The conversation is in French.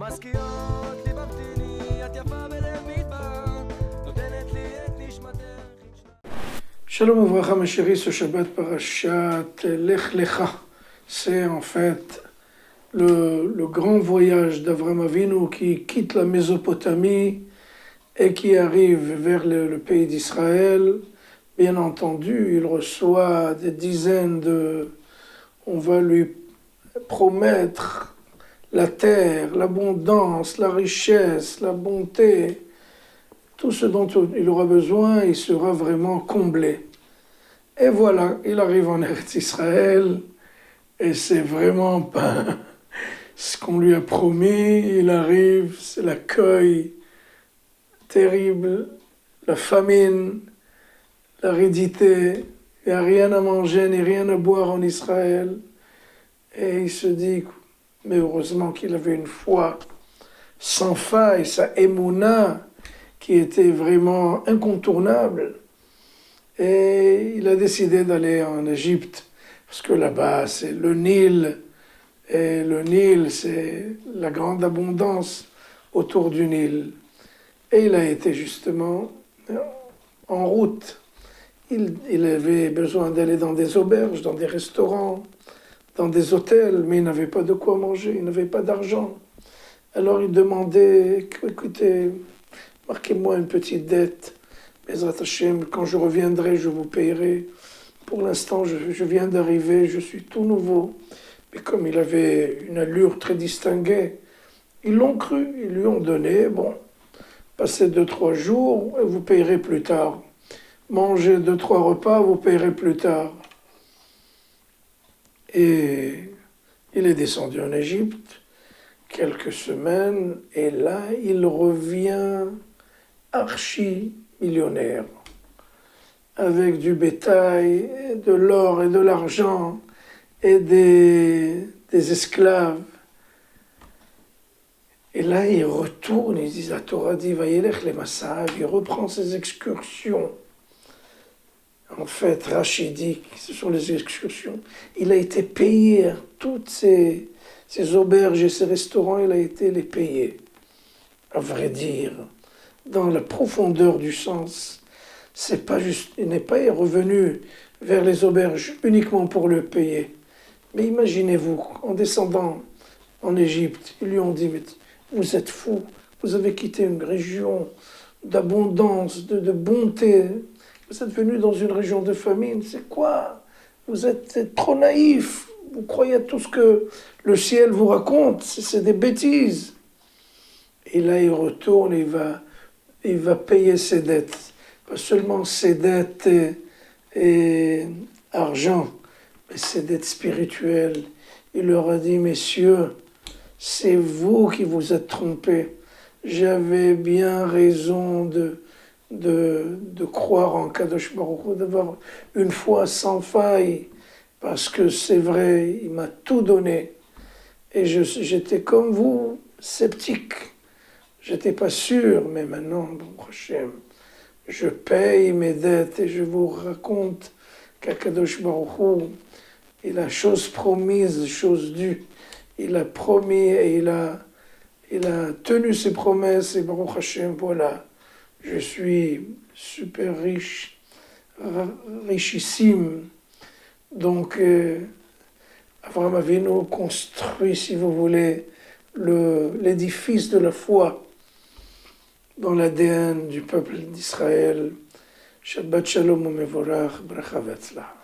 מזכירות לי ממתיני, את יפה בלב מדבר, נותנת לי את נשמתך. Shalom Uvracha, mes chéris, ce Shabbat Parashat Lech Lecha, c'est en fait le grand voyage d'Avram Avinu qui quitte la Mésopotamie et qui arrive vers le pays d'Israël. Bien entendu, il reçoit des dizaines on va lui promettre la terre, l'abondance, la richesse, la bonté, tout ce dont il aura besoin, il sera vraiment comblé. Et voilà, il arrive en Eretz Israël, et c'est vraiment pas ce qu'on lui a promis. Il arrive, c'est l'accueil terrible, la famine, l'aridité, il n'y a rien à manger ni rien à boire en Israël. Et il se dit, mais heureusement qu'il avait une foi sans faille, sa émouna, qui était vraiment incontournable. Et il a décidé d'aller en Égypte, parce que là-bas, c'est le Nil, et le Nil, c'est la grande abondance autour du Nil. Et il a été justement en route. Il avait besoin d'aller dans des auberges, dans des restaurants, dans des hôtels, mais il n'avait pas de quoi manger, il n'avait pas d'argent. Alors il demandait, écoutez, marquez-moi une petite dette, Bezrat Hashem, quand je reviendrai, je vous payerai. Pour l'instant, je viens d'arriver, je suis tout nouveau. Mais comme il avait une allure très distinguée, ils l'ont cru, ils lui ont donné, bon, passez 2-3 jours, et vous payerez plus tard. Mangez 2-3 repas, vous payerez plus tard. Et il est descendu en Égypte quelques semaines, et là, il revient archi-millionnaire, avec du bétail, et de l'or et de l'argent, et des esclaves. Et là, il retourne, il dit, la Torah dit, Vayelech le Massav, il reprend ses excursions. En fait, Rachid dit, ce sont les excursions. Il a été payé, toutes ces auberges et ces restaurants, il a été les payer. À vrai dire, dans la profondeur du sens, c'est pas juste, il n'est pas revenu vers les auberges uniquement pour le payer. Mais imaginez-vous, en descendant en Égypte, ils lui ont dit, mais vous êtes fou, vous avez quitté une région d'abondance, de bonté, vous êtes venu dans une région de famine, c'est quoi? Vous êtes trop naïf, vous croyez à tout ce que le ciel vous raconte, c'est des bêtises. Et là, il retourne, il va payer ses dettes, pas seulement ses dettes et argent, mais ses dettes spirituelles. Il leur a dit, messieurs, c'est vous qui vous êtes trompés. J'avais bien raison de croire en Kadosh Baruch Hu, d'avoir une foi sans faille, parce que c'est vrai, il m'a tout donné. Et j'étais comme vous, sceptique. J'étais pas sûr, mais maintenant, bon, Hachem, je paye mes dettes et je vous raconte qu'Akadosh Baruch Hu, il a chose promise, chose due. Il a promis et il a tenu ses promesses et Baruch Hashem, voilà, je suis super riche, richissime. Donc, Avraham Avinu construit, si vous voulez, l'édifice de la foi dans l'ADN du peuple d'Israël. Shabbat Shalom Umevorach, Bracha Vetzlah.